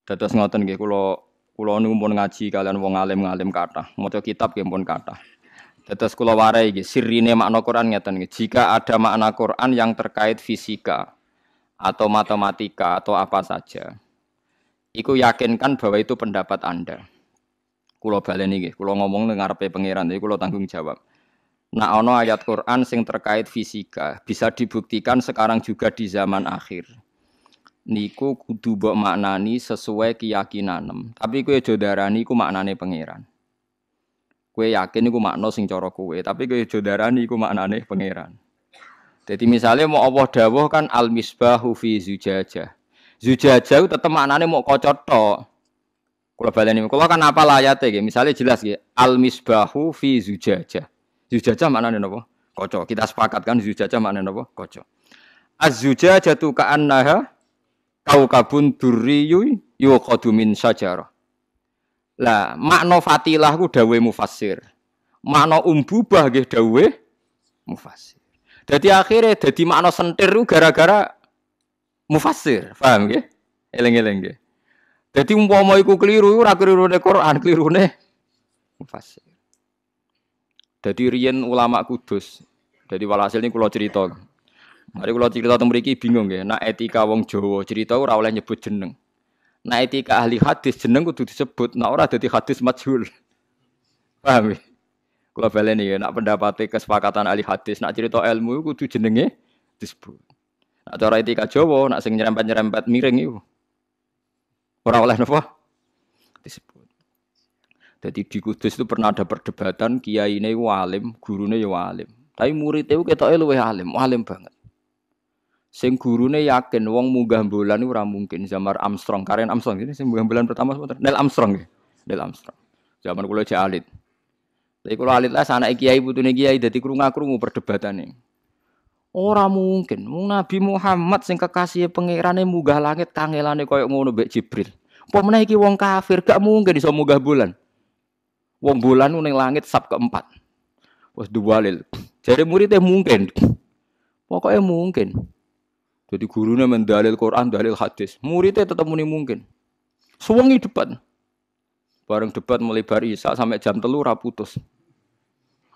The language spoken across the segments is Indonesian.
Dados ngoten nggih kula niku pun ngaji kalian wong alim-alim kathah, maca kitab nggih pun kathah. Dados kula warai nggih sirine makna Quran ngeten nggih. Jika ada makna Quran yang terkait fisika atau matematika atau apa saja, iku yakinkan bahwa itu pendapat Anda. Kula baleni nggih, kula ngomong ning ngarepe pangeran, iki kula tanggung jawab. Nah ana ayat Quran sing terkait fisika, bisa dibuktikan sekarang juga di zaman akhir. Niku kudu mbok maknani sesuai keyakinan. Tapi kowe aja darani iku maknane pangeran. Kowe yakin iku makna sing cara kowe, tapi kowe aja darani iku maknane pangeran. Jadi misalnya mau Allah dawuh kan al-misbahu fi zujajah. Zujajah itu tetep maknane mau kaca tok. Kula baleni, kula kan apa ayate nggih. Misale jelas nggih, al-misbahu fi zujajah. Zujajah maknane napa? Kaca. Kita sepakat kan zujajah maknane napa? Kaca. Az-zujajatu ka'annaha kaukabun durriyu yuqadu min syajarah. Lah, makna fatilah ku dawuhe mufassir. Makna umbubah nggih dawuhe mufassir. Dadi akhire dadi makna sentir ku gara-gara mufassir. Paham nggih? Eling-eling nggih. Dadi umpama iku keliru ora kelirune Quran, kelirune mufassir. Dadi riyen ulama Kudus. Dadi walhasil ini kula cerita. Mari kula cerita teng mriki bingung nggih. Nek etika wong Jawa cerita ora oleh nyebut jeneng. Nek etika ahli hadis jeneng kudu disebut, nek ora dadi hadis majhul. Paham nggih? Kula baleni nggih, nek pendapate kesepakatan ahli hadis, nek cerita ilmu kudu jenenge disebut. Nek cara etika Jawa, nek sing nyerempet-nyerempet miring iku ora oleh napa disebut. Jadi di Kudus itu pernah ada perdebatan kiyaine iku alim, gurune ya alim. Tapi murid-e ketoke luwih alim, alim banget. Sing gurune yakin wong munggah bulan ora mungkin. Zaman Armstrong, Karen Armstrong ini sing munggah bulan pertama sebentar. Neil Armstrong nggih. Neil Armstrong. Zaman kula jek alit. Tapi kula alit lah anake kiai putune kiai dadi krungu-krungu perdebatane. Ora mungkin. Wong Nabi Muhammad sing kekasih pangerane munggah langit kangelane koyo ngono mbek Jibril. Apa meneh iki wong kafir gak mungkin iso munggah bulan. Wong bulan ning langit sab keempat. Wes duwalil. Jare muridé mungkin. Pokoknya mungkin. Jadi gurunya mendalil Quran, dalil hadis. Muridnya tetap muni mungkin. Suwengi debat. Bareng debat mulai bar Isya sampai jam 3 ora putus.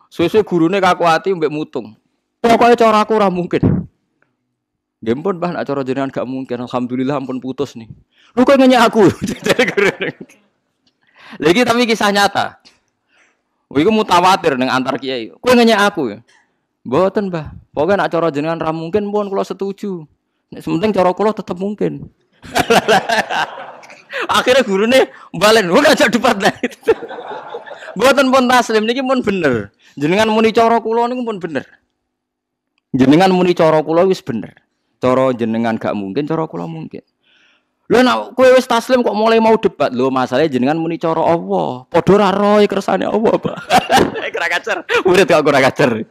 Suwe-suwe gurune kakuati mbek mutung. Pokoknya cara aku ora mungkin. Nggih pun Mbah nek cara jenengan gak mungkin. Alhamdulillah ampun putus nih. Lu kok ngenyek aku. Lagi tapi kisah nyata. Iku mutawatir ning antar kiai. Kowe ngenyek aku ya. Mboten, Mbah. Pokoke nek cara jenengan ra mungkin pun kula setuju. Nek sementing cara kula tetep mungkin. Akhirnya gurune mbalen, "Wong ngajak debat lah." Mboten pun taslim niki pun bener. Jenengan muni cara kula niku pun bener. Jenengan muni cara kula wis bener. Cara jenengan gak mungkin, cara kula mungkin. Lha nek kowe wis taslim kok mulai mau debat, lho masalahe jenengan muni cara Allah. Padha ora roe kersane Allah, Pak. Ora kacer. Murid kok ora kacer.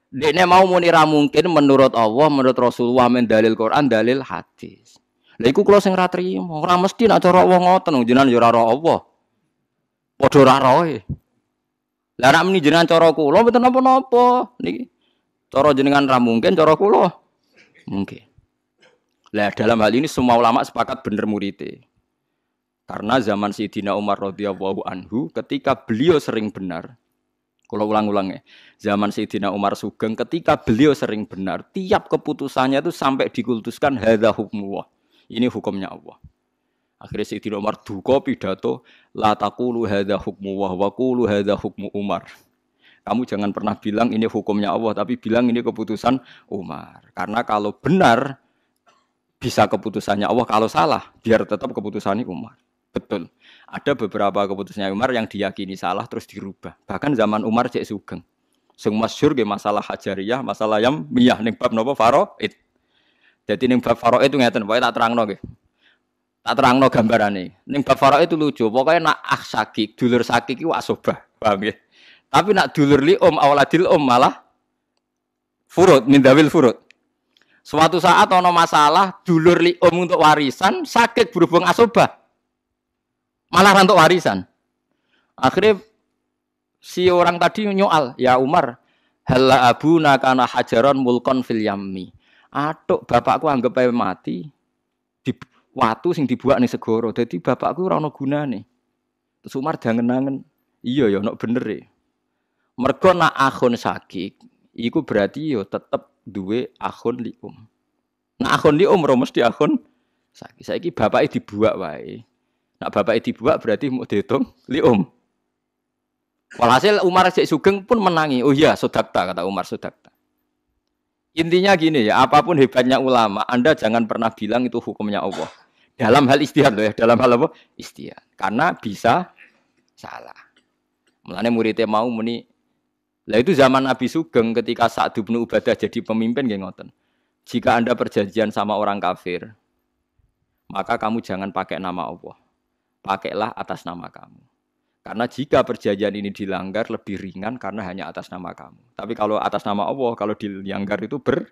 Dekne mau muni ra mungkin menurut Allah, menurut Rasulullah men dalil Quran, dalil hadis. Lha iku kula sing ra trimo, ora mesti nek cara Allah ngoten, jenengan ya ora ro Allah. Padha ora roe. Lah nek muni jenengan cara kula mboten napa-napa niki. Cara jenengan ra mungkin, cara kula mungkin. Lah dalam hal ini semua ulama sepakat bener muridé. Karena zaman Sayyidina Umar radhiyallahu anhu ketika beliau sering benar. Kalau ulang-ulang ya, zaman Sayyidina Umar Sugeng ketika beliau sering benar, tiap keputusannya itu sampai dikultuskan hadza hukmullah. Ini hukumnya Allah. Akhirnya Sayyidina Umar duka pidato, la taqulu hadza hukmullah wa qulu hadza hukmu Umar. Kamu jangan pernah bilang ini hukumnya Allah, tapi bilang ini keputusan Umar. Karena kalau benar bisa keputusannya Allah, kalau salah biar tetap keputusannya Umar. Betul. Ada beberapa keputusannya Umar yang diyakini salah terus dirubah. Bahkan zaman Umar cek Sugeng. Sing masyhur ge masalah hajariyah, masalah yang miyah ning bab napa faraid. Dadi ning bab faraid itu ngeten, pokoke tak terangno nggih. Tak terangno gambarane. Ning bab faraid itu lucu, pokoke nak sakik, dulur sakik iku asobah, paham nggih. Tapi nak dulur li awaladil malah furud min dawil furud. Suatu saat ana masalah dulur li untuk warisan sakit berhubung asobah. Malah rantuk warisan. Akhirnya si orang tadi nyoal, ya Umar, halla abuna kana hajaron mulkon fil yammi. Atuk bapakku anggap ae mati, watu sing dibuak ning segara. Dadi bapakku ora ana gunane. Terus Umar jangen-angen, iya ya nek bener e. Mergo nak akhun sakik, iku berarti yo tetep duwe akhun lium. Nak akhun lium ora mesti akhun sakik. Saiki bapake dibuak wae. Nak bapake dibuak berarti mau dihitung lium. Walhasil Umar Syekh Sugeng pun menangi. Oh iya, sodakta kata Umar, sodakta. Intinya gini ya, apapun hebatnya ulama, Anda jangan pernah bilang itu hukumnya Allah. Dalam hal istihad loh ya, dalam hal apa? Istihad. Karena bisa salah. Mulane muridnya mau muni. Lah itu zaman Nabi Sugeng ketika Sa'd bin Ubadah jadi pemimpin nggih ngoten. Jika Anda perjanjian sama orang kafir, maka kamu jangan pakai nama Allah. Pakailah atas nama kamu. Karena jika perjanjian ini dilanggar lebih ringan karena hanya atas nama kamu. Tapi kalau atas nama Allah, kalau dilanggar itu berat.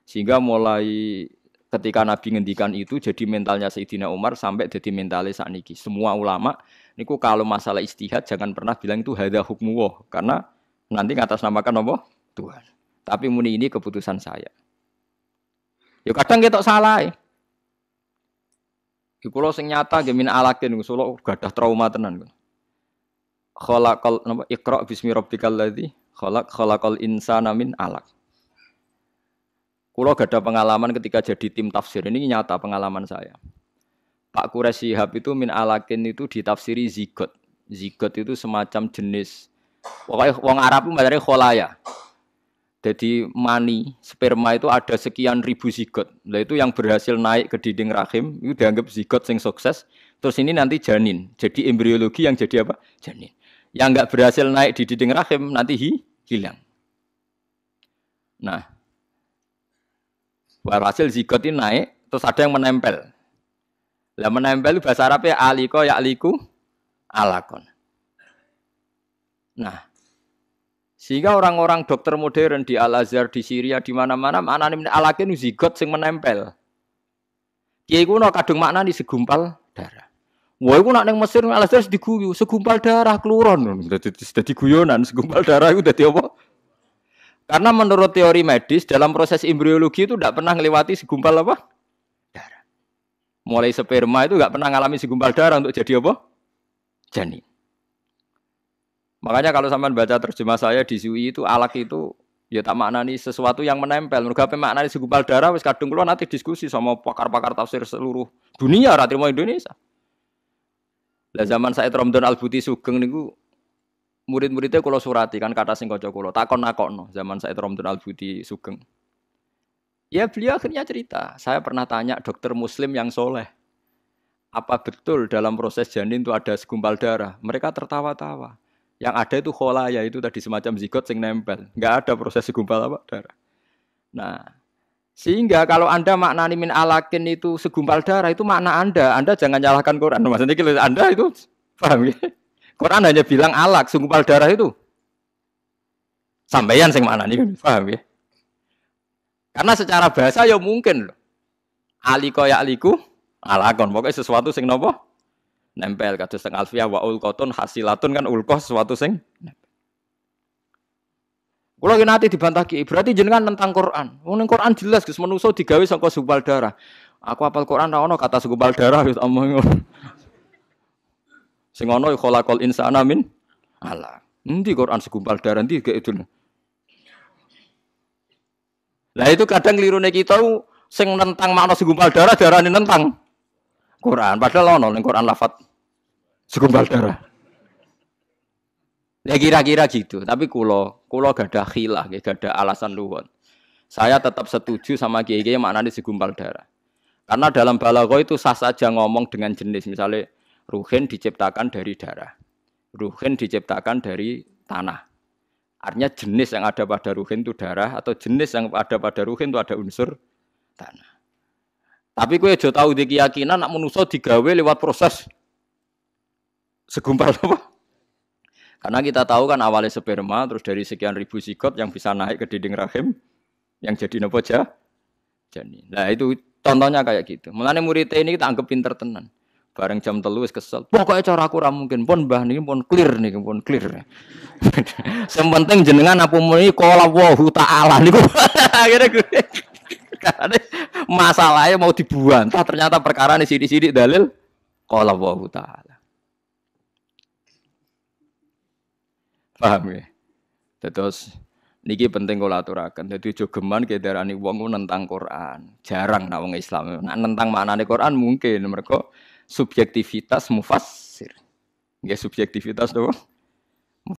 Sehingga mulai ketika Nabi ngendikan itu jadi mentalnya Sayyidina Umar sampai jadi mentalnya sakniki. Semua ulama niku kalau masalah ijtihad jangan pernah bilang itu hadza hukmuwah karena nanti ngatasnamakan apa? Tuhan. Tapi muni ini keputusan saya. Ya kadang ketok salah. Di pulau sing nyata nggih min alakin Solo gadah trauma tenan. Khalaqal napa Iqra bismi rabbikal ladzi khalaqal insana min alaq. Kulo gadah pengalaman ketika jadi tim tafsir. Ini nyata pengalaman saya. Pak Quraisy Shihab itu min alakin itu ditafsiri zigot. Zigot itu semacam jenis pokoknya wong Arab itu macamnya kholaya. Jadi mani, sperma itu ada sekian ribu zigot. Nah itu yang berhasil naik ke dinding rahim, itu dianggap zigot yang sukses. Terus ini nanti janin. Jadi embriologi yang jadi apa? Janin. Yang enggak berhasil naik di dinding rahim, nanti hilang. Nah, hasil zigot ini naik, terus ada yang menempel. Lah menempel itu bahasa Arabnya aliko ya'liku alakon. Nah, sehingga orang-orang dokter modern di Al-Azhar, di Syria, di mana-mana maknane alakin zigot sing menempel. Kiai kuno kadung maknani segumpal darah. Wah iku nak ning Mesir Al-Azhar diguyu, segumpal darah kluron. Dadi guyonan, segumpal darah itu dadi apa? Karena menurut teori medis dalam proses embriologi itu tidak pernah melewati segumpal apa? Darah. Mulai sperma itu enggak pernah ngalami segumpal darah untuk jadi apa? Janin. Makanya kalau sampean baca terjemah saya di SUI itu alak itu ya tak maknani sesuatu yang menempel. Mergo ape maknani segumpal darah wis kadung kula nanti diskusi sama pakar-pakar tafsir seluruh dunia ora trimo Indonesia. Lah zaman Said Ramdan Al-Buti Sugeng niku murid-muridnya kula surati kan kata sing kaca kula takon-nakokno zaman Said Ramdan Al-Buti Sugeng. Ya beliau akhirnya cerita, saya pernah tanya dokter muslim yang soleh. Apa betul dalam proses janin itu ada segumpal darah? Mereka tertawa-tawa. Yang ada itu kholaya itu tadi semacam zigot sing nempel. Enggak ada proses segumpal apa darah. Nah, sehingga kalau Anda maknani min alakin itu segumpal darah itu makna Anda. Anda jangan nyalahkan Quran. Maksudnya kalau Anda itu paham ya? Quran hanya bilang alak segumpal darah itu. Sampeyan sing maknani kan paham ya? Karena secara bahasa ya mungkin loh. Aliko ya aliku alakon. Pokoknya sesuatu sing nopo nempel kados teng alfiah wa ulqatun hasilatun kan ulqah sesuatu sing nempel. Kula ki nate dibantah ki, berarti jenengan tentang Quran. Wong ning Quran jelas Gus manusa digawe saka segumpal darah. Aku hafal Quran ra ono kata segumpal darah wis omong ngono. Sing ono khalaqal insana min alaq. Endi Quran segumpal darah endi gak itu. Lah itu kadang klirune kita sing nentang makna segumpal darah darane nentang Quran. Padahal ono ning Quran lafadz segumpal darah. Ya kira-kira gitu. Tapi kulo gak ada khilah, gak ada alasan luwet. Saya tetap setuju sama kiai-kiai maknanya segumpal darah. Karena dalam balaghah itu sah saja ngomong dengan jenis. Misalnya ruhin diciptakan dari darah. Ruhin diciptakan dari tanah. Artinya jenis yang ada pada ruhin itu darah. Atau jenis yang ada pada ruhin itu ada unsur tanah. Tapi kowe aja tau di keyakinan nak manusa digawe lewat proses segumpal apa? Karena kita tahu kan awalnya sperma terus dari sekian ribu zigot yang bisa naik ke dinding rahim yang jadi napa janin. Nah itu contohnya kayak gitu. Mulane murid ini kita anggap pinter tenan. Bareng jam 3 wis kesel. Pokoke cara aku ora mungkin. Pun mbah niki pun clear niki pun clear. Sing penting jenengan apa muni qala Allahu taala niku. Akhire Masalahnya mau dibantah ternyata perkara ini sidik-sidik dalil qala Allah taala. Paham ya? Terus niki penting kula aturaken. Dadi aja geman kedarani wong nentang Quran. Jarang nak wong Islam. Nak nentang maknane Quran mungkin mergo subjektivitas mufassir. Nggih subjektivitas to.